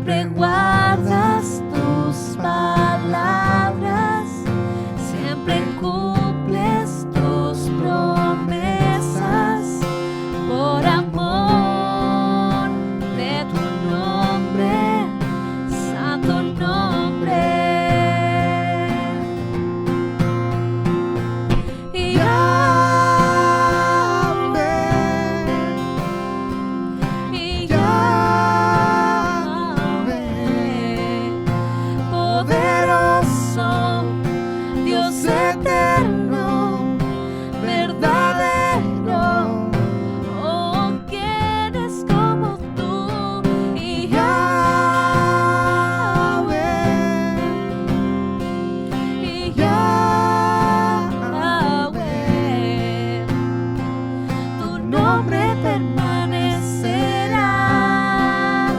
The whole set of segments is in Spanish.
siempre guardas tus palabras, siempre cumples tus promesas, por amor de tu nombre, santo nombre. Y poderoso, Dios eterno, verdadero, oh, ¿quién es como tú? Y Yahweh, tu nombre permanecerá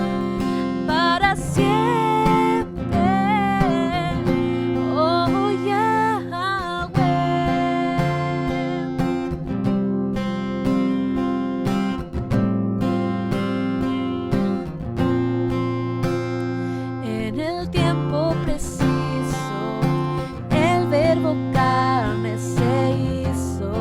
para siempre. Oh, Yahweh. En el tiempo preciso, el verbo carne se hizo,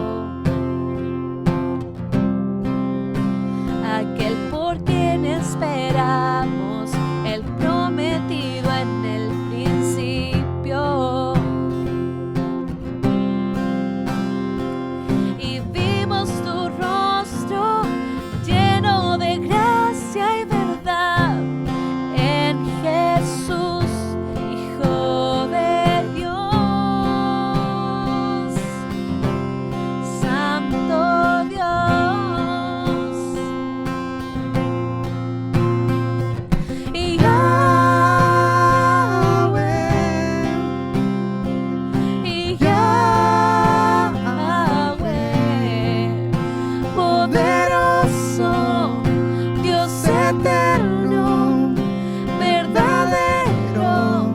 aquel por quien esperamos, el prometido en el principio. Y vimos tu rostro lleno de gracia y verdad en Jesús, Hijo de Dios, Santo Dios. Y Yahweh, poderoso, Dios eterno, verdadero,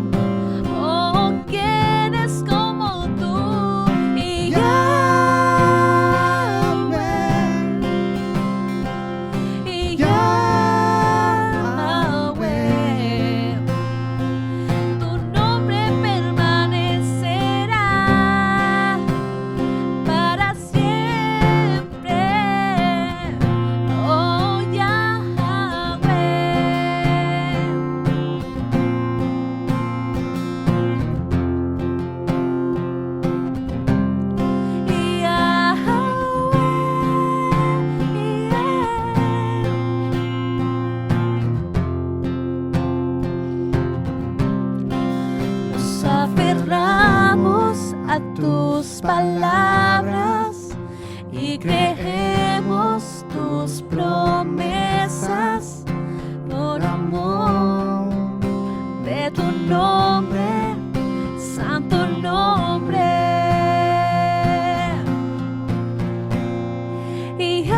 oh, ¿quién es como tú? Y Yahweh, tu nombre permanecerá para siempre. Oh, Yahweh. Nos aferramos a tus palabras y creemos tus promesas, por amor de tu nombre, santo nombre. Y Yahweh,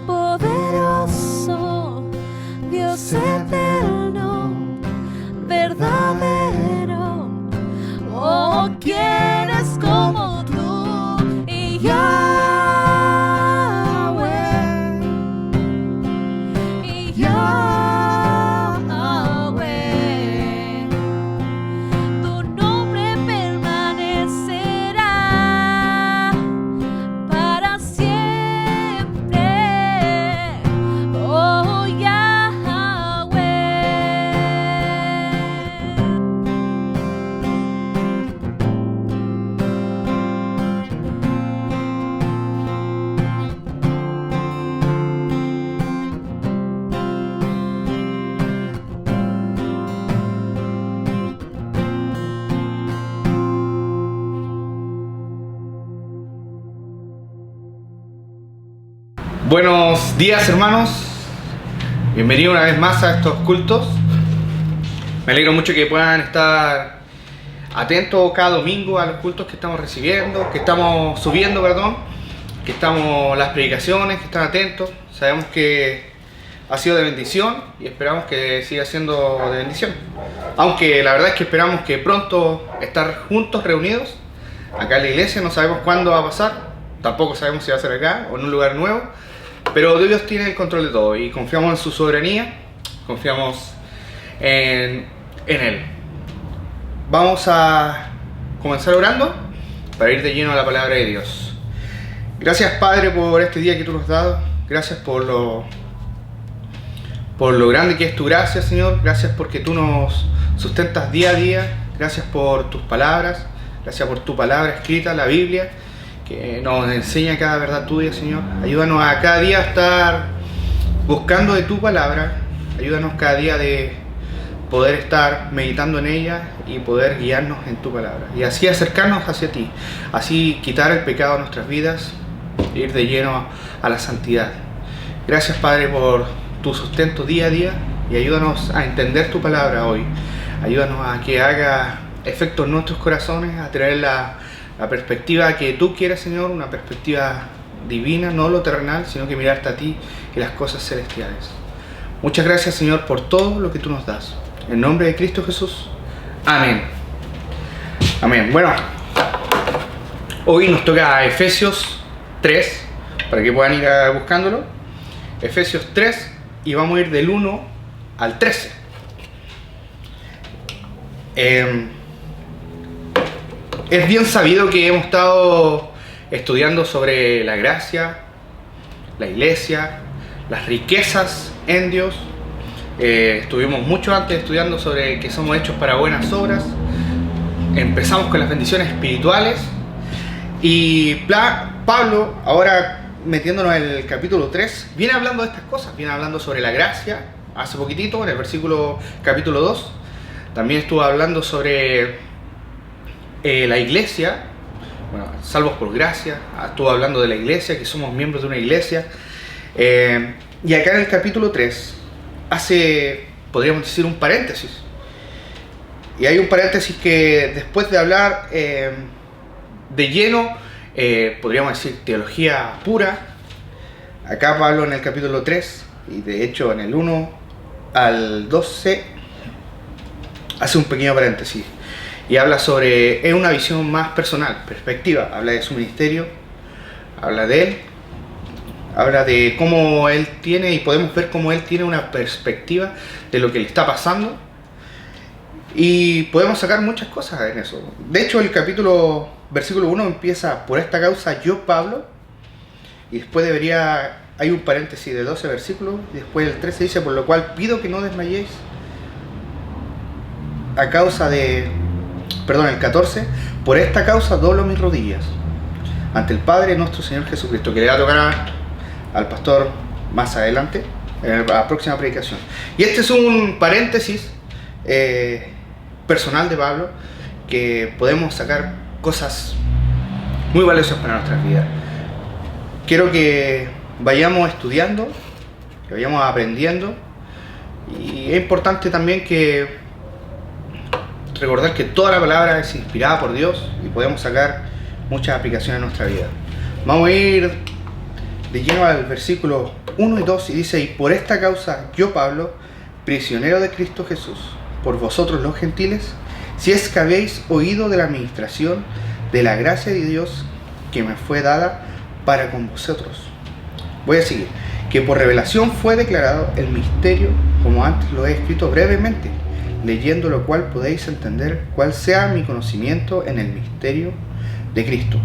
poderoso, Dios eterno, verdadero, oh, ¿quién es como tú? Y Yahweh, tu nombre permanecerá para siempre. Oh, Yahweh. Buenos días, hermanos, bienvenidos una vez más a estos cultos. Me alegro mucho que puedan estar atentos cada domingo a los cultos que estamos recibiendo, que estamos subiendo, que estamos las predicaciones, que están atentos. Sabemos que ha sido de bendición y esperamos que siga siendo de bendición. Aunque la verdad es que esperamos que pronto estar juntos, reunidos, acá en la iglesia, no sabemos cuándo va a pasar, tampoco sabemos si va a ser acá o en un lugar nuevo, pero Dios tiene el control de todo y confiamos en su soberanía, confiamos en Él. Vamos a comenzar orando para ir de lleno a la palabra de Dios. Gracias, Padre, por este día que tú nos has dado. Gracias por lo grande que es tu gracia, Señor. Gracias porque tú nos sustentas día a día. Gracias por tus palabras. Gracias por tu palabra escrita, la Biblia, que nos enseña cada verdad tuya, Señor. Ayúdanos a cada día a estar buscando de tu palabra. Ayúdanos cada día de poder estar meditando en ella y poder guiarnos en tu palabra. Y así acercarnos hacia ti. Así quitar el pecado de nuestras vidas e ir de lleno a la santidad. Gracias, Padre, por tu sustento día a día y ayúdanos a entender tu palabra hoy. Ayúdanos a que haga efecto en nuestros corazones, a traer la perspectiva que tú quieres, Señor, una perspectiva divina, no lo terrenal, sino que mirarte a ti y las cosas celestiales. Muchas gracias, Señor, por todo lo que tú nos das. En nombre de Cristo Jesús. Amén. Amén. Bueno, hoy nos toca Efesios 3, para que puedan ir buscándolo. Efesios 3, y vamos a ir del 1 al 13. Es bien sabido que hemos estado estudiando sobre la gracia, la iglesia, las riquezas en Dios. Estuvimos mucho antes estudiando sobre que somos hechos para buenas obras. Empezamos con las bendiciones espirituales. Y Pablo, ahora metiéndonos en el capítulo 3, viene hablando de estas cosas. Viene hablando sobre la gracia, hace poquitito, en el capítulo 2. También estuvo hablando sobre la iglesia, bueno, salvos por gracia. Estuvo hablando de la iglesia, que somos miembros de una iglesia. Y acá en el capítulo 3 hace, podríamos decir, un paréntesis. Y hay un paréntesis que después de hablar de lleno, podríamos decir teología pura, acá Pablo en el capítulo 3, y de hecho en el 1 al 12, hace un pequeño paréntesis. Y habla sobre, es una visión más personal, perspectiva. Habla de su ministerio, habla de él, habla de cómo él tiene, y podemos ver cómo él tiene una perspectiva de lo que le está pasando. Y podemos sacar muchas cosas en eso. De hecho, el versículo 1 empieza: por esta causa yo, Pablo, y después hay un paréntesis de 12 versículos, y después el 13 dice: por lo cual pido que no desmayéis a causa de... Perdón, el 14: por esta causa doblo mis rodillas ante el Padre nuestro Señor Jesucristo, que le va a tocar al pastor más adelante en la próxima predicación. Y este es un paréntesis personal de Pablo, que podemos sacar cosas muy valiosas para nuestras vidas. Quiero que vayamos estudiando, que vayamos aprendiendo, y es importante también que recordar que toda la palabra es inspirada por Dios y podemos sacar muchas aplicaciones en nuestra vida. Vamos a ir de lleno al versículo 1 y 2, y dice: y por esta causa yo, Pablo, prisionero de Cristo Jesús, por vosotros los gentiles, si es que habéis oído de la administración de la gracia de Dios que me fue dada para con vosotros. Voy a seguir. Que por revelación fue declarado el misterio, como antes lo he escrito brevemente, leyendo lo cual podéis entender cuál sea mi conocimiento en el misterio de Cristo.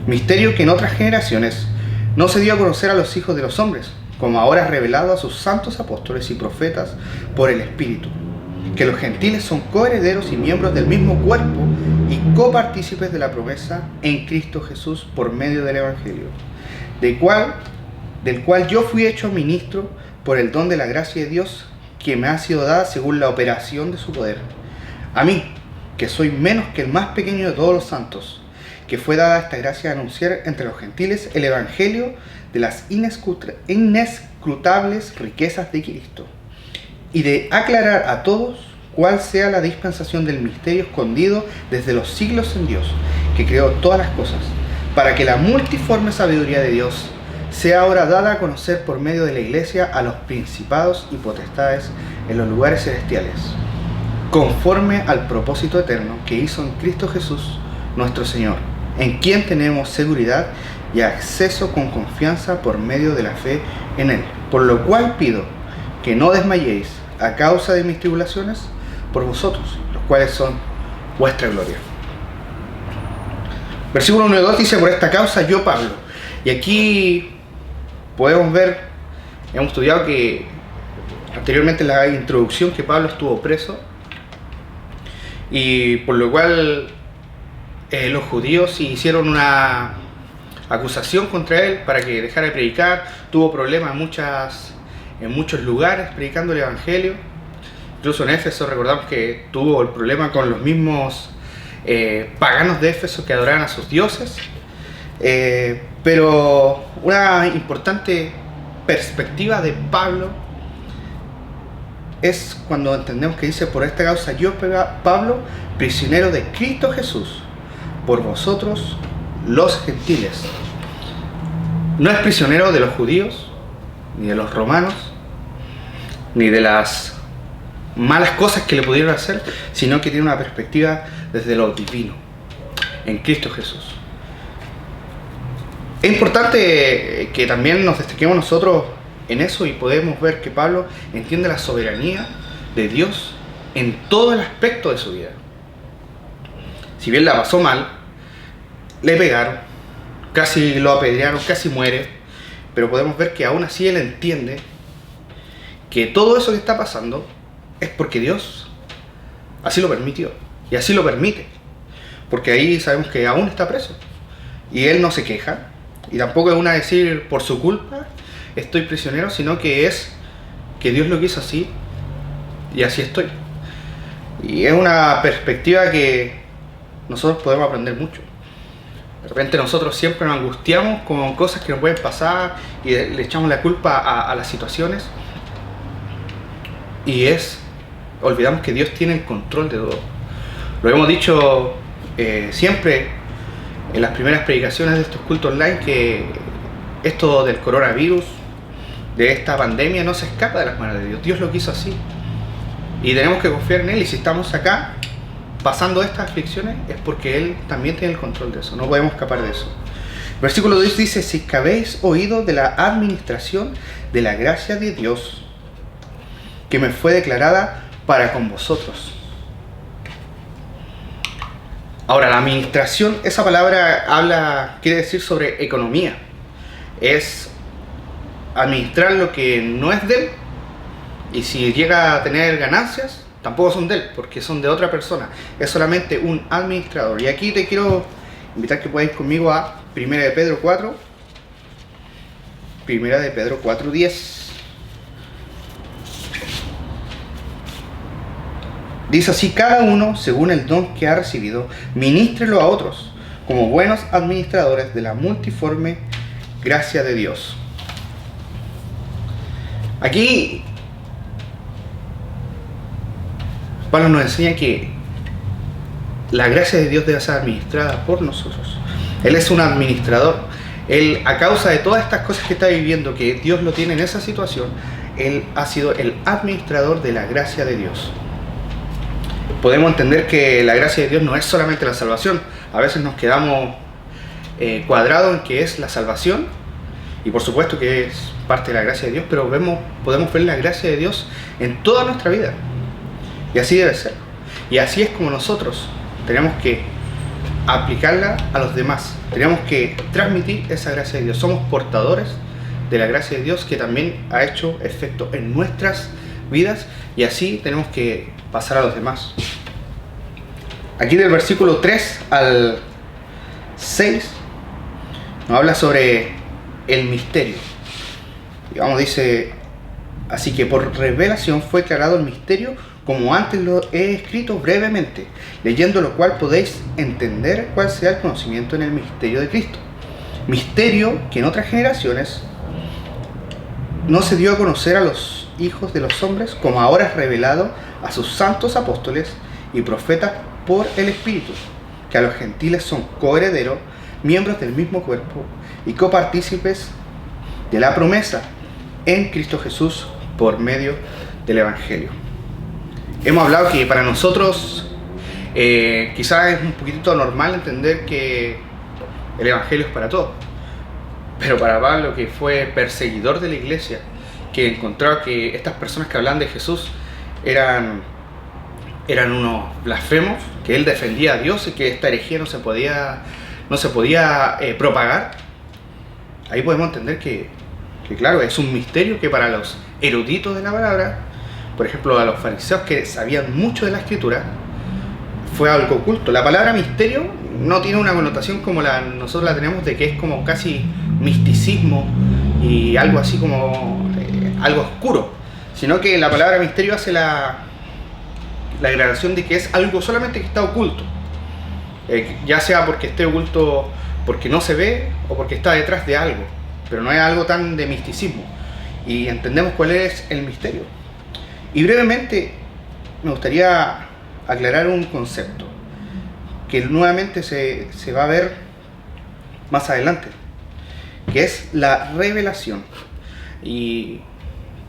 Misterio que en otras generaciones no se dio a conocer a los hijos de los hombres, como ahora es revelado a sus santos apóstoles y profetas por el Espíritu, que los gentiles son coherederos y miembros del mismo cuerpo y copartícipes de la promesa en Cristo Jesús por medio del Evangelio, del cual yo fui hecho ministro por el don de la gracia de Dios que me ha sido dada según la operación de su poder. A mí, que soy menos que el más pequeño de todos los santos, que fue dada esta gracia de anunciar entre los gentiles el Evangelio de las inescrutables riquezas de Cristo, y de aclarar a todos cuál sea la dispensación del misterio escondido desde los siglos en Dios, que creó todas las cosas, para que la multiforme sabiduría de Dios sea ahora dada a conocer por medio de la Iglesia a los principados y potestades en los lugares celestiales, conforme al propósito eterno que hizo en Cristo Jesús, nuestro Señor, en quien tenemos seguridad y acceso con confianza por medio de la fe en Él. Por lo cual pido que no desmayéis a causa de mis tribulaciones por vosotros, los cuales son vuestra gloria. Versículo 1 y 2 dice: por esta causa yo, Pablo. Y aquí podemos ver, hemos estudiado que anteriormente en la introducción que Pablo estuvo preso, y por lo cual los judíos hicieron una acusación contra él para que dejara de predicar. Tuvo problemas en muchos lugares predicando el evangelio. Incluso en Éfeso recordamos que tuvo el problema con los mismos paganos de Éfeso que adoraban a sus dioses. Pero una importante perspectiva de Pablo es cuando entendemos que dice: por esta causa yo, Pablo, prisionero de Cristo Jesús, por vosotros los gentiles. No es prisionero de los judíos, ni de los romanos, ni de las malas cosas que le pudieron hacer, sino que tiene una perspectiva desde lo divino, en Cristo Jesús. Es importante que también nos destaquemos nosotros en eso y podemos ver que Pablo entiende la soberanía de Dios en todo el aspecto de su vida. Si bien la pasó mal, le pegaron, casi lo apedrearon, casi muere, pero podemos ver que aún así él entiende que todo eso que está pasando es porque Dios así lo permitió y así lo permite, porque ahí sabemos que aún está preso y él no se queja, y tampoco es una decir por su culpa estoy prisionero, sino que es que Dios lo quiso así y así estoy. Y es una perspectiva que nosotros podemos aprender mucho. De repente nosotros siempre nos angustiamos con cosas que nos pueden pasar y le echamos la culpa a las situaciones, y olvidamos que Dios tiene el control de todo. Lo hemos dicho siempre en las primeras predicaciones de estos cultos online, que esto del coronavirus, de esta pandemia, no se escapa de las manos de Dios. Dios lo quiso así y tenemos que confiar en Él, y si estamos acá pasando estas aflicciones es porque Él también tiene el control de eso, no podemos escapar de eso. Versículo 2 dice: si que habéis oído de la administración de la gracia de Dios que me fue declarada para con vosotros. Ahora, la administración, esa palabra quiere decir sobre economía. Es administrar lo que no es de él, y si llega a tener ganancias, tampoco son de él, porque son de otra persona. Es solamente un administrador. Y aquí te quiero invitar que puedas ir conmigo a 1 de Pedro 4. 1 de Pedro 4:10. Dice así: cada uno, según el don que ha recibido, ministrelo a otros, como buenos administradores de la multiforme gracia de Dios. Aquí Pablo nos enseña que la gracia de Dios debe ser administrada por nosotros. Él es un administrador. Él, a causa de todas estas cosas que está viviendo, que Dios lo tiene en esa situación, Él ha sido el administrador de la gracia de Dios. Podemos entender que la gracia de Dios no es solamente la salvación. A veces nos quedamos cuadrados en que es la salvación, y por supuesto que es parte de la gracia de Dios, pero podemos ver la gracia de Dios en toda nuestra vida, y así debe ser. Y así es como nosotros tenemos que aplicarla a los demás. Tenemos que transmitir esa gracia de Dios. Somos portadores de la gracia de Dios, que también ha hecho efecto en nuestras vidas, y así tenemos que pasar a los demás. Aquí del versículo 3 al 6 nos habla sobre el misterio. Y vamos, dice: así que por revelación fue declarado el misterio, como antes lo he escrito brevemente, leyendo lo cual podéis entender cuál sea el conocimiento en el misterio de Cristo. Misterio que en otras generaciones no se dio a conocer a los hijos de los hombres, como ahora es revelado a sus santos apóstoles y profetas por el Espíritu, que a los gentiles son coherederos, miembros del mismo cuerpo y copartícipes de la promesa en Cristo Jesús por medio del Evangelio. Hemos hablado que para nosotros Quizás es un poquitito normal entender que el Evangelio es para todos, pero para Pablo, que fue perseguidor de la iglesia, que encontraba que estas personas que hablaban de Jesús eran unos blasfemos, que él defendía a Dios y que esta herejía no se podía propagar, ahí podemos entender que claro, es un misterio que para los eruditos de la palabra, por ejemplo a los fariseos que sabían mucho de la escritura, fue algo oculto. La palabra misterio no tiene una connotación como nosotros la tenemos, de que es como casi misticismo y algo así como algo oscuro, sino que la palabra misterio hace la aclaración de que es algo solamente que está oculto, ya sea porque esté oculto porque no se ve o porque está detrás de algo, pero no es algo tan de misticismo, y entendemos cuál es el misterio. Y brevemente me gustaría aclarar un concepto que nuevamente se va a ver más adelante, que es la revelación. Y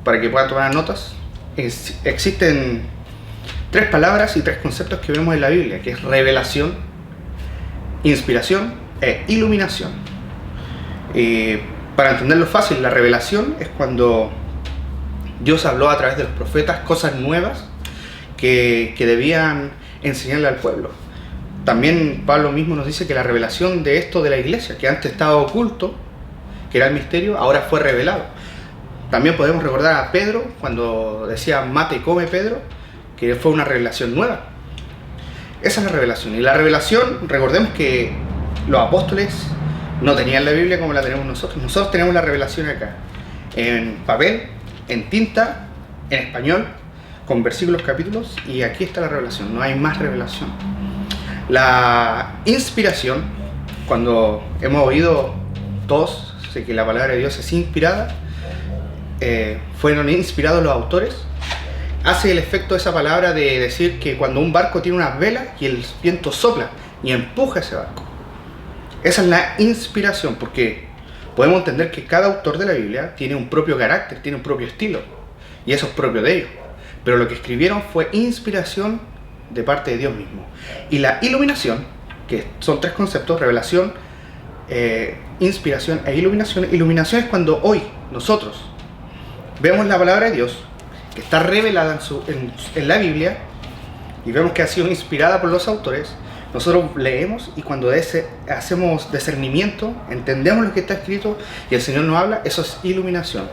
para que puedan tomar notas, existen 3 palabras y 3 conceptos que vemos en la Biblia, que es revelación, inspiración e iluminación. Para entenderlo fácil, la revelación es cuando Dios habló a través de los profetas cosas nuevas que debían enseñarle al pueblo. También Pablo mismo nos dice que la revelación de esto de la iglesia, que antes estaba oculto, que era el misterio, ahora fue revelado. También podemos recordar a Pedro cuando decía mate y come Pedro, que fue una revelación nueva. Esa es la revelación. Y la revelación, recordemos que los apóstoles no tenían la Biblia como la tenemos nosotros. Nosotros tenemos la revelación acá, en papel, en tinta, en español, con versículos, capítulos, y aquí está la revelación, no hay más revelación. La inspiración, cuando hemos oído todos que la palabra de Dios es inspirada, fueron inspirados los autores, hace el efecto de esa palabra de decir que cuando un barco tiene unas velas y el viento sopla y empuja ese barco. Esa es la inspiración, porque podemos entender que cada autor de la Biblia tiene un propio carácter, tiene un propio estilo, y eso es propio de ellos. Pero lo que escribieron fue inspiración de parte de Dios mismo. Y la iluminación, que son 3 conceptos: revelación, inspiración e iluminación. Iluminación es cuando hoy nosotros vemos la palabra de Dios, que está revelada en la Biblia, y vemos que ha sido inspirada por los autores. Nosotros leemos, y cuando hacemos discernimiento, entendemos lo que está escrito y el Señor nos habla, eso es iluminación.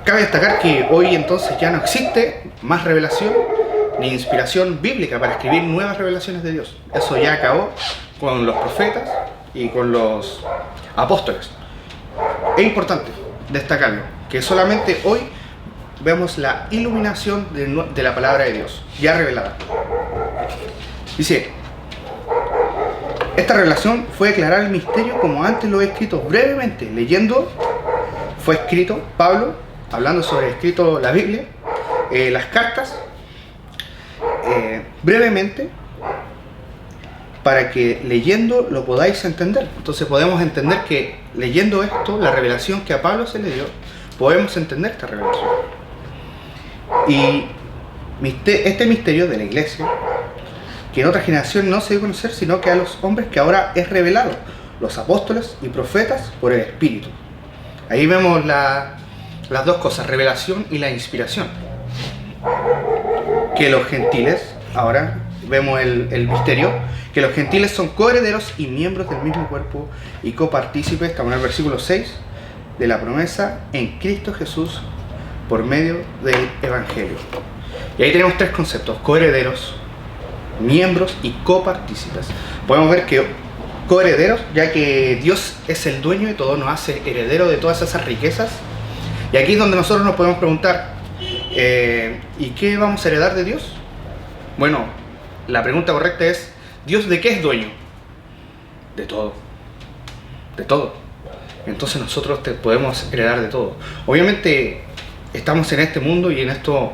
Cabe destacar que hoy entonces ya no existe más revelación ni inspiración bíblica para escribir nuevas revelaciones de Dios. Eso ya acabó con los profetas y con los apóstoles. Es importante destacarlo, que solamente hoy vemos la iluminación de la palabra de Dios, ya revelada. Dice: esta revelación fue declarar el misterio como antes lo he escrito brevemente. Leyendo, fue escrito Pablo, hablando sobre escrito la Biblia, las cartas, brevemente, para que leyendo lo podáis entender. Entonces podemos entender que leyendo esto, la revelación que a Pablo se le dio, podemos entender esta revelación. Y este misterio de la iglesia, que en otra generación no se dio a conocer, sino que a los hombres que ahora es revelado, los apóstoles y profetas por el Espíritu. Ahí vemos las 2 cosas, revelación y la inspiración. Que los gentiles, ahora vemos el misterio, que los gentiles son coherederos y miembros del mismo cuerpo y copartícipes, estamos en el versículo 6, de la promesa en Cristo Jesús por medio del Evangelio. Y ahí tenemos 3 conceptos: coherederos, miembros y copartícipes. Podemos ver que coherederos, ya que Dios es el dueño de todo, nos hace heredero de todas esas riquezas. Y aquí es donde nosotros nos podemos preguntar, ¿y qué vamos a heredar de Dios? Bueno, la pregunta correcta es: ¿Dios de qué es dueño? De todo. De todo. Entonces nosotros podemos heredar de todo. Obviamente estamos en este mundo y en esto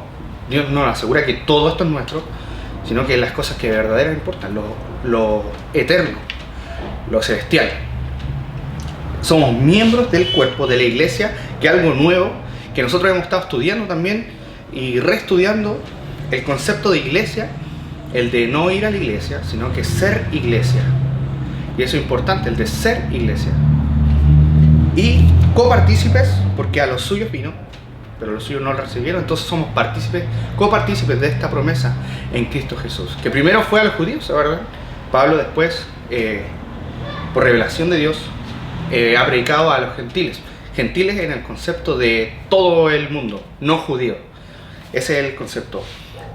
Dios nos asegura que todo esto es nuestro, sino que las cosas que verdaderamente importan, lo eterno, lo celestial. Somos miembros del cuerpo de la iglesia, que es algo nuevo, que nosotros hemos estado estudiando también y reestudiando el concepto de iglesia, el de no ir a la iglesia, sino que ser iglesia. Y eso es importante, el de ser iglesia. Y copartícipes, porque a los suyos vino, pero los suyos no lo recibieron, entonces somos partícipes, copartícipes de esta promesa en Cristo Jesús. Que primero fue a los judíos, ¿verdad? Pablo después, por revelación de Dios, ha predicado a los gentiles. Gentiles en el concepto de todo el mundo, no judío. Ese es el concepto.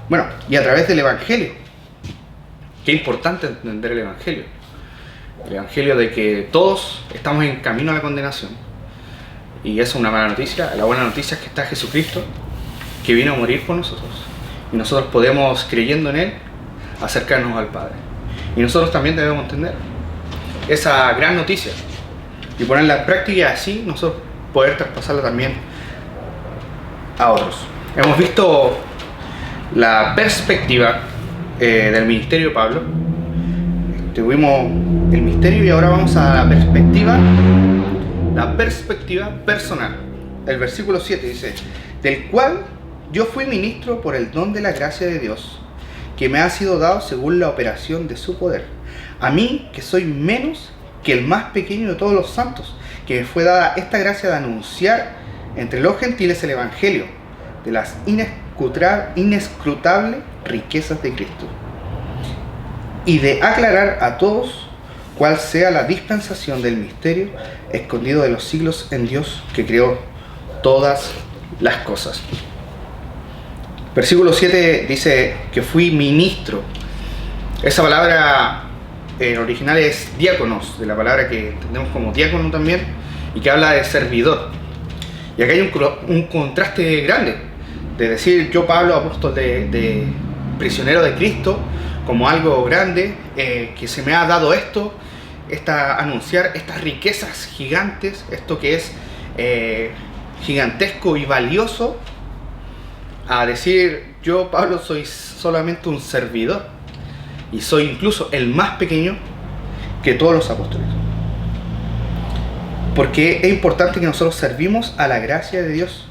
Bueno, y a través del Evangelio. Qué importante entender el Evangelio. El Evangelio de que todos estamos en camino a la condenación. Y eso es una mala noticia. La buena noticia es que está Jesucristo, que vino a morir por nosotros. Y nosotros podemos, creyendo en Él, acercarnos al Padre. Y nosotros también debemos entender esa gran noticia y ponerla en práctica, y así nosotros poder traspasarla también a otros. Hemos visto la perspectiva del ministerio de Pablo. Tuvimos el misterio y ahora vamos a la perspectiva personal. El versículo 7 dice: del cual yo fui ministro por el don de la gracia de Dios, que me ha sido dado según la operación de su poder. A mí, que soy menos que el más pequeño de todos los santos, que me fue dada esta gracia de anunciar entre los gentiles el Evangelio de las inescrutables riquezas de Cristo, y de aclarar a todos cuál sea la dispensación del misterio escondido de los siglos en Dios, que creó todas las cosas. Versículo 7 dice que fui ministro. Esa palabra en original es diáconos, de la palabra que entendemos como diácono también, y que habla de servidor. Y acá hay un contraste grande, de decir yo, Pablo, apóstol de prisionero de Cristo, como algo grande, que se me ha dado esto, anunciar estas riquezas gigantes, esto que es gigantesco y valioso, a decir yo, Pablo, soy solamente un servidor y soy incluso el más pequeño que todos los apóstoles. Porque es importante que nosotros servimos a la gracia de Dios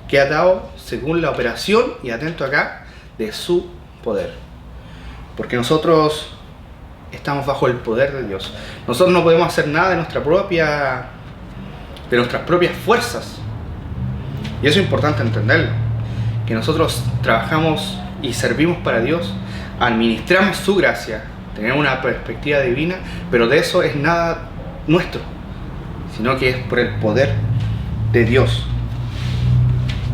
que ha dado según la operación, y atento acá, de su poder. Porque nosotros estamos bajo el poder de Dios. Nosotros no podemos hacer nada de nuestras propias fuerzas. Y eso es importante entenderlo. Que nosotros trabajamos y servimos para Dios, administramos su gracia, tenemos una perspectiva divina, pero de eso es nada nuestro, sino que es por el poder de Dios.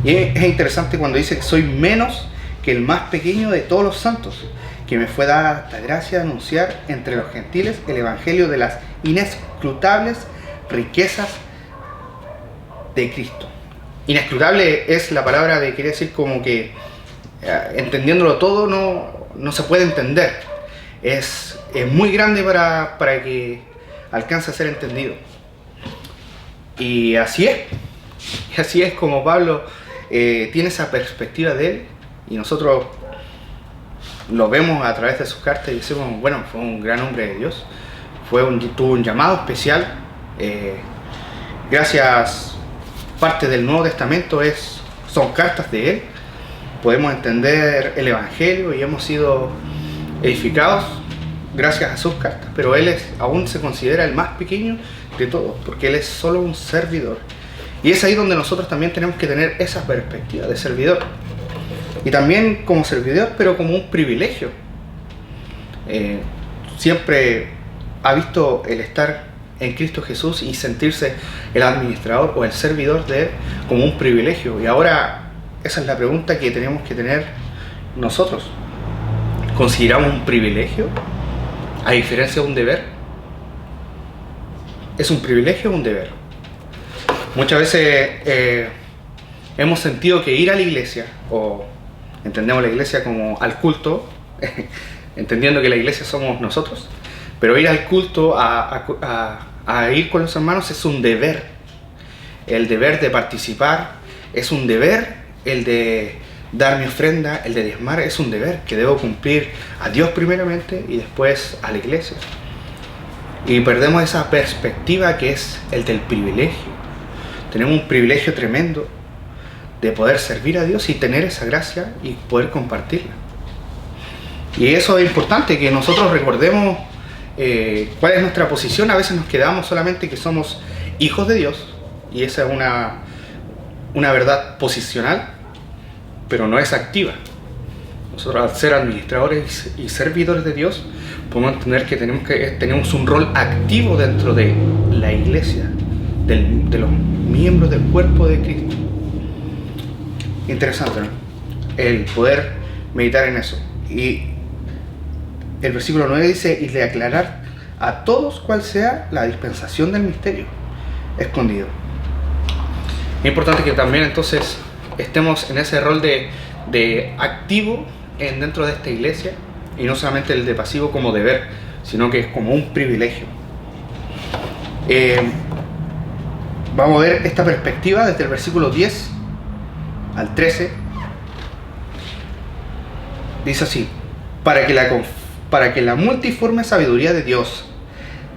Y es interesante cuando dice que soy menos que el más pequeño de todos los santos, que me fue dada la gracia de anunciar entre los gentiles el Evangelio de las inescrutables riquezas de Cristo. Inescrutable es la palabra que quiere decir como que entendiéndolo todo no se puede entender. Es muy grande para que alcance a ser entendido. Y así es como Pablo tiene esa perspectiva de él, y nosotros lo vemos a través de sus cartas y decimos, bueno, fue un gran hombre de Dios, tuvo un llamado especial. Gracias, parte del Nuevo Testamento son cartas de él. Podemos entender el Evangelio y hemos sido edificados gracias a sus cartas, pero él aún se considera el más pequeño de todos, porque él es solo un servidor. Y es ahí donde nosotros también tenemos que tener esa perspectiva de servidor, y también como servidor, pero como un privilegio. Siempre ha visto el estar en Cristo Jesús y sentirse el administrador o el servidor de él como un privilegio. Y ahora esa es la pregunta que tenemos que tener nosotros. ¿Consideramos un privilegio a diferencia de un deber? ¿Es un privilegio o un deber? Muchas veces hemos sentido que ir a la iglesia, o entendemos la iglesia como al culto, entendiendo que la iglesia somos nosotros, pero ir al culto, a ir con los hermanos, es un deber. El deber de participar es un deber, el de dar mi ofrenda, el de diezmar, es un deber que debo cumplir a Dios primeramente y después a la iglesia. Y perdemos esa perspectiva que es el del privilegio. Tenemos un privilegio tremendo de poder servir a Dios y tener esa gracia y poder compartirla. Y eso es importante, que nosotros recordemos cuál es nuestra posición. A veces nos quedamos solamente que somos hijos de Dios, y esa es una verdad posicional, pero no es activa. Nosotros, al ser administradores y servidores de Dios, podemos entender que tenemos un rol activo dentro de la iglesia, de los miembros del cuerpo de Cristo. Interesante, ¿no? El poder meditar en eso. Y el versículo 9 dice: y de aclarar a todos cuál sea la dispensación del misterio escondido. Es importante que también entonces estemos en ese rol de activo dentro de esta iglesia, y no solamente el de pasivo como deber, sino que es como un privilegio. Vamos a ver esta perspectiva desde el versículo 10 al 13. Dice así: para que la multiforme sabiduría de Dios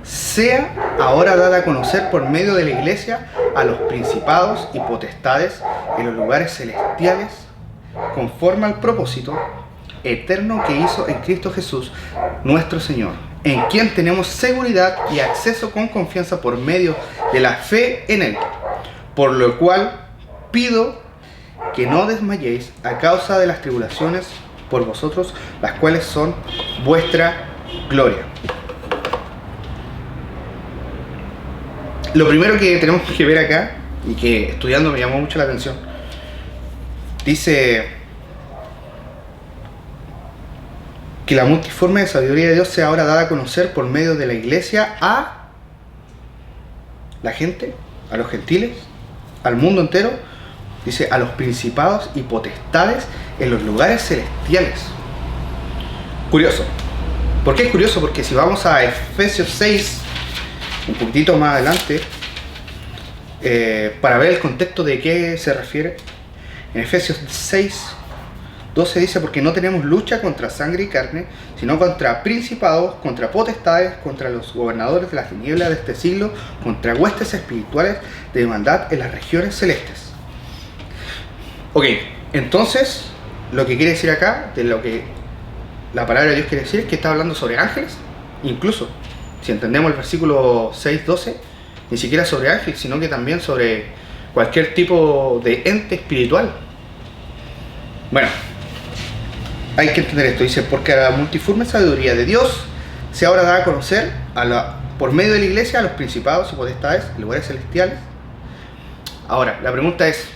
sea ahora dada a conocer por medio de la iglesia a los principados y potestades en los lugares celestiales, conforme al propósito eterno que hizo en Cristo Jesús nuestro Señor, en quien tenemos seguridad y acceso con confianza por medio de la fe en Él, por lo cual pido que no desmayéis a causa de las tribulaciones por vosotros, las cuales son vuestra gloria. Lo primero que tenemos que ver acá, y que estudiando me llamó mucho la atención, dice que la multiforme sabiduría de Dios sea ahora dada a conocer por medio de la iglesia a la gente, a los gentiles, al mundo entero. Dice: a los principados y potestades en los lugares celestiales. Curioso. ¿Por qué es curioso? Porque si vamos a Efesios 6, un poquitito más adelante, para ver el contexto de qué se refiere, en Efesios 6, 12 dice: porque no tenemos lucha contra sangre y carne, sino contra principados, contra potestades, contra los gobernadores de las tinieblas de este siglo, contra huestes espirituales de maldad en las regiones celestes. Ok, entonces lo que quiere decir acá, de lo que la palabra de Dios quiere decir, es que está hablando sobre ángeles. Incluso, si entendemos el versículo 6, 12, ni siquiera sobre ángeles, sino que también sobre cualquier tipo de ente espiritual. Bueno, hay que entender esto. Dice: porque a la multiforme sabiduría de Dios se ahora da a conocer por medio de la iglesia a los principados y potestades en lugares celestiales. Ahora, la pregunta es,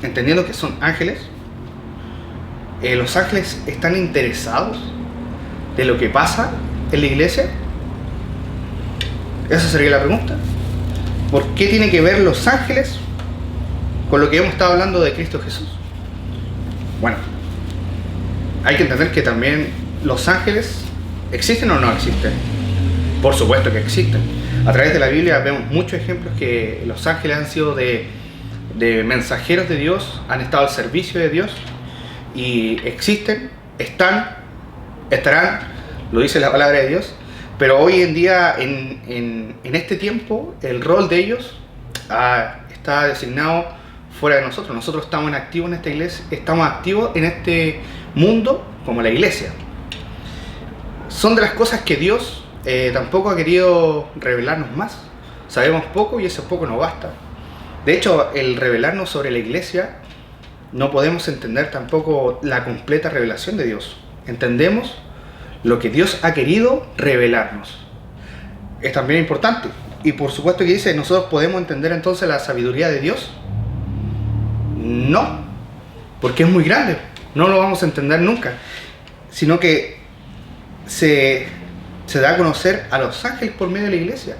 entendiendo que son ángeles, ¿los ángeles están interesados de lo que pasa en la iglesia? Esa sería la pregunta. ¿Por qué tiene que ver los ángeles con lo que hemos estado hablando de Cristo Jesús? Bueno, hay que entender que también los ángeles existen o no existen. Por supuesto que existen. A través de la Biblia vemos muchos ejemplos que los ángeles han sido de mensajeros de Dios, han estado al servicio de Dios, y existen, estarán, lo dice la palabra de Dios. Pero hoy en día, en este tiempo, el rol de ellos está designado fuera de nosotros. Nosotros estamos activos en esta iglesia, estamos activos en este mundo como la iglesia. Son de las cosas que Dios tampoco ha querido revelarnos más. Sabemos poco y eso poco no basta. De hecho, el revelarnos sobre la iglesia, no podemos entender tampoco la completa revelación de Dios. Entendemos lo que Dios ha querido revelarnos. Es también importante. Y por supuesto que dice: ¿nosotros podemos entender entonces la sabiduría de Dios? No, porque es muy grande. No lo vamos a entender nunca. Sino que se da a conocer a los ángeles por medio de la iglesia.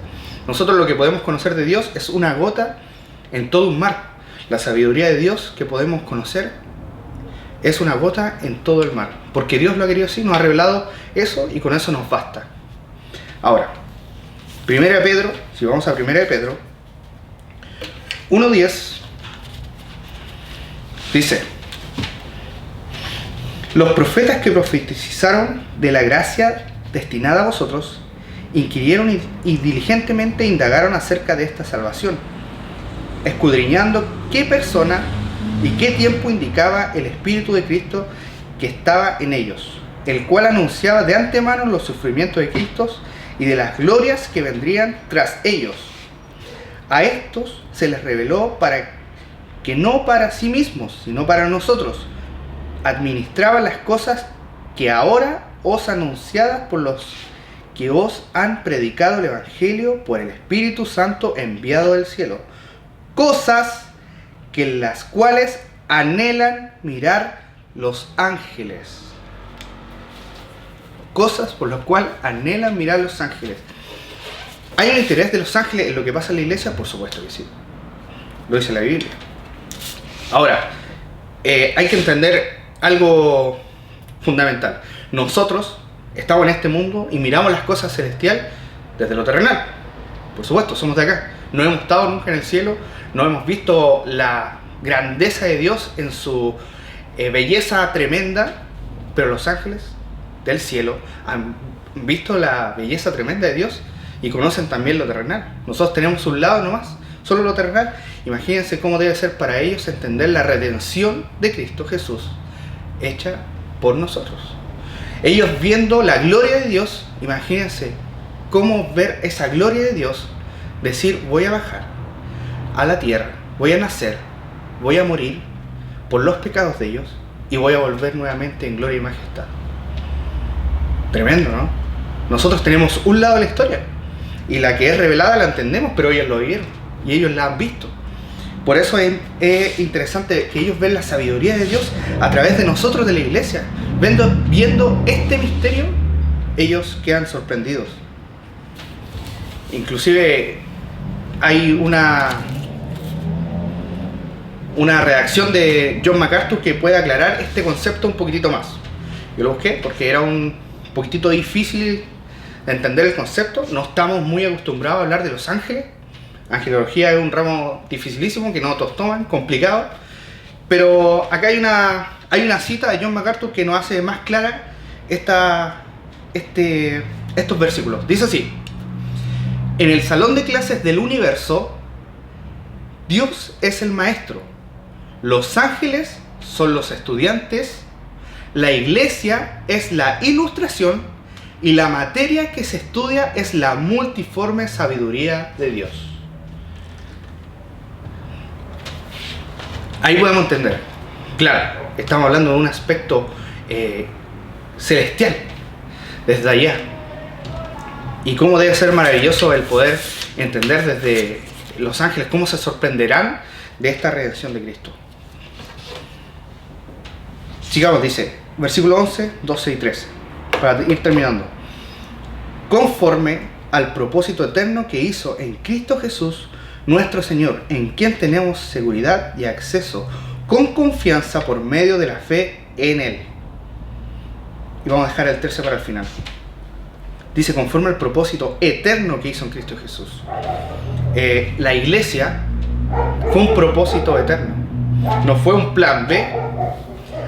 Nosotros lo que podemos conocer de Dios es una gota en todo un mar. La sabiduría de Dios que podemos conocer es una gota en todo el mar, porque Dios lo ha querido así, nos ha revelado eso, y con eso nos basta. Ahora, Primera de Pedro, si vamos a Primera de Pedro 1:10, dice: los profetas que profetizaron de la gracia destinada a vosotros inquirieron y diligentemente indagaron acerca de esta salvación, escudriñando qué persona y qué tiempo indicaba el Espíritu de Cristo que estaba en ellos, el cual anunciaba de antemano los sufrimientos de Cristo y de las glorias que vendrían tras ellos. A estos se les reveló para que no para sí mismos, sino para nosotros, administraban las cosas que ahora os anunciadas por los que os han predicado el Evangelio por el Espíritu Santo enviado del cielo, cosas que las cuales anhelan mirar los ángeles. Cosas por las cuales anhelan mirar los ángeles. ¿Hay un interés de los ángeles en lo que pasa en la iglesia? Por supuesto que sí. Lo dice la Biblia. Ahora, hay que entender algo fundamental. Nosotros estamos en este mundo y miramos las cosas celestiales desde lo terrenal. Por supuesto, somos de acá. No hemos estado nunca en el cielo, no hemos visto la grandeza de Dios en su belleza tremenda, pero los ángeles del cielo han visto la belleza tremenda de Dios y conocen también lo terrenal. Nosotros tenemos un lado nomás, solo lo terrenal. Imagínense cómo debe ser para ellos entender la redención de Cristo Jesús hecha por nosotros. Ellos viendo la gloria de Dios, imagínense cómo ver esa gloria de Dios, decir: voy a bajar a la tierra, voy a nacer, voy a morir por los pecados de ellos y voy a volver nuevamente en gloria y majestad. Tremendo, ¿no? Nosotros tenemos un lado de la historia y la que es revelada la entendemos, pero ellos lo vieron y ellos la han visto. Por eso es interesante que ellos ven la sabiduría de Dios a través de nosotros, de la iglesia. Viendo este misterio, ellos quedan sorprendidos. Inclusive hay una redacción de John MacArthur que puede aclarar este concepto un poquitito más. Yo lo busqué porque era un poquitito difícil de entender el concepto. No estamos muy acostumbrados a hablar de los ángeles. Angelología es un ramo dificilísimo que no todos toman, complicado. Pero acá hay una cita de John MacArthur que nos hace más clara estos versículos. Dice así: en el salón de clases del universo, Dios es el maestro, los ángeles son los estudiantes, la iglesia es la ilustración y la materia que se estudia es la multiforme sabiduría de Dios. Ahí podemos entender. Claro, estamos hablando de un aspecto celestial, desde allá. Y cómo debe ser maravilloso el poder entender desde los ángeles cómo se sorprenderán de esta redención de Cristo. Sigamos, dice, versículo 11, 12 y 13, para ir terminando. Conforme al propósito eterno que hizo en Cristo Jesús, nuestro Señor, en quien tenemos seguridad y acceso con confianza por medio de la fe en Él. Y vamos a dejar el 13 para el final. Dice: conforme al propósito eterno que hizo en Cristo Jesús. La iglesia fue un propósito eterno. No fue un plan B.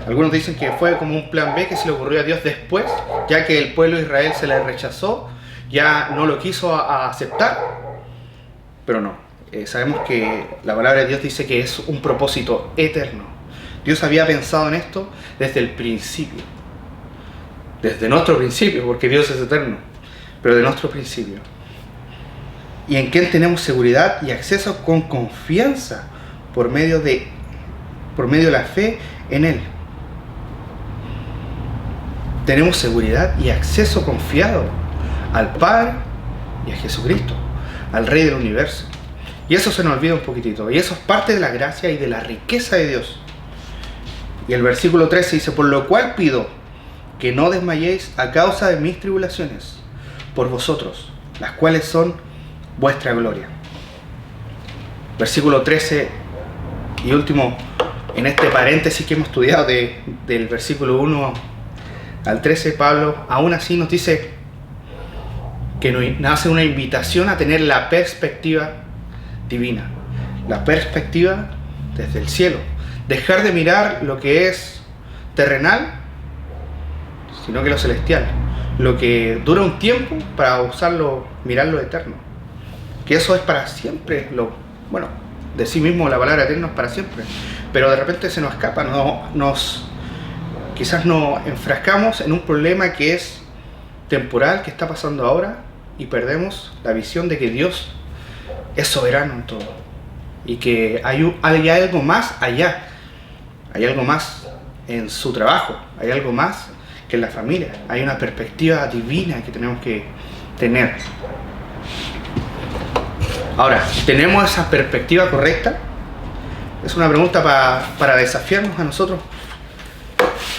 Algunos dicen que fue como un plan B que se le ocurrió a Dios después, ya que el pueblo de Israel se le rechazó, ya no lo quiso aceptar. Pero no. Sabemos que la palabra de Dios dice que es un propósito eterno. Dios había pensado en esto desde el principio. Desde nuestro principio, porque Dios es eterno. Pero de nuestro principio. Y en quien tenemos seguridad y acceso con confianza por medio de la fe en Él. Tenemos seguridad y acceso confiado al Padre y a Jesucristo, al Rey del universo. Y eso se nos olvida un poquitito. Y eso es parte de la gracia y de la riqueza de Dios. Y el versículo 13 dice: por lo cual pido que no desmayéis a causa de mis tribulaciones por vosotros, las cuales son vuestra gloria. Versículo 13 y último, en este paréntesis que hemos estudiado del versículo 1 al 13, Pablo aún así nos dice que nos hace una invitación a tener la perspectiva divina, la perspectiva desde el cielo, dejar de mirar lo que es terrenal, sino que lo celestial, lo que dura un tiempo para usarlo, mirar lo eterno, que eso es para siempre, de sí mismo la palabra eterna es para siempre, pero de repente se nos escapa, quizás nos enfrascamos en un problema que es temporal, que está pasando ahora, y perdemos la visión de que Dios es soberano en todo y que hay algo más allá, hay algo más en su trabajo, hay algo más que en la familia, hay una perspectiva divina que tenemos que tener. Ahora, ¿tenemos esa perspectiva correcta? Es una pregunta para desafiarnos a nosotros.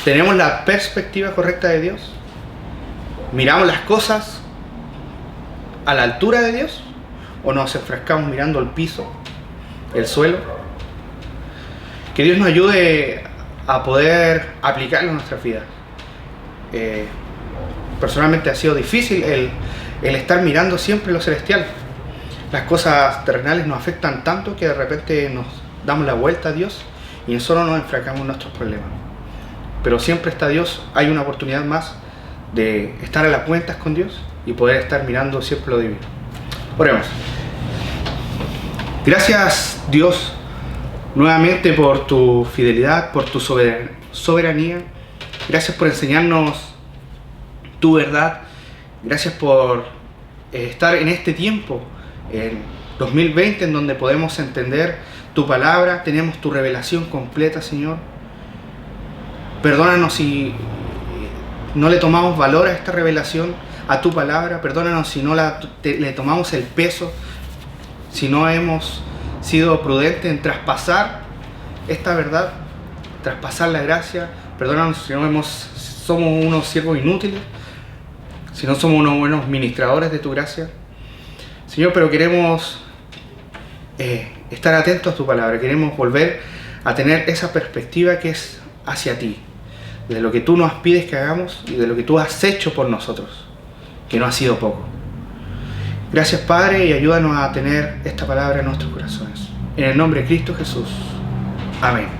¿Tenemos la perspectiva correcta de Dios? ¿Miramos las cosas a la altura de Dios? ¿O nos enfrascamos mirando el piso, el suelo? Que Dios nos ayude a poder aplicarlo en nuestras vidas. Personalmente ha sido difícil el estar mirando siempre lo celestial. Las cosas terrenales nos afectan tanto que de repente nos damos la vuelta a Dios y solo nos enfrascamos en nuestros problemas. Pero siempre está Dios, hay una oportunidad más de estar a las cuentas con Dios y poder estar mirando siempre lo divino. Oremos. Gracias, Dios, nuevamente por tu fidelidad, por tu soberanía. Gracias por enseñarnos tu verdad. Gracias por estar en este tiempo, en 2020, en donde podemos entender tu palabra, tenemos tu revelación completa, Señor. Perdónanos si no le tomamos valor a esta revelación, a tu palabra. Perdónanos si no le tomamos el peso, si no hemos sido prudentes en traspasar esta verdad, traspasar la gracia. Perdónanos si no somos unos siervos inútiles, si no somos unos buenos ministradores de tu gracia. Señor, pero queremos estar atentos a tu palabra, queremos volver a tener esa perspectiva que es hacia ti, de lo que tú nos pides que hagamos y de lo que tú has hecho por nosotros, que no ha sido poco. Gracias, Padre, y ayúdanos a tener esta palabra en nuestros corazones. En el nombre de Cristo Jesús. Amén.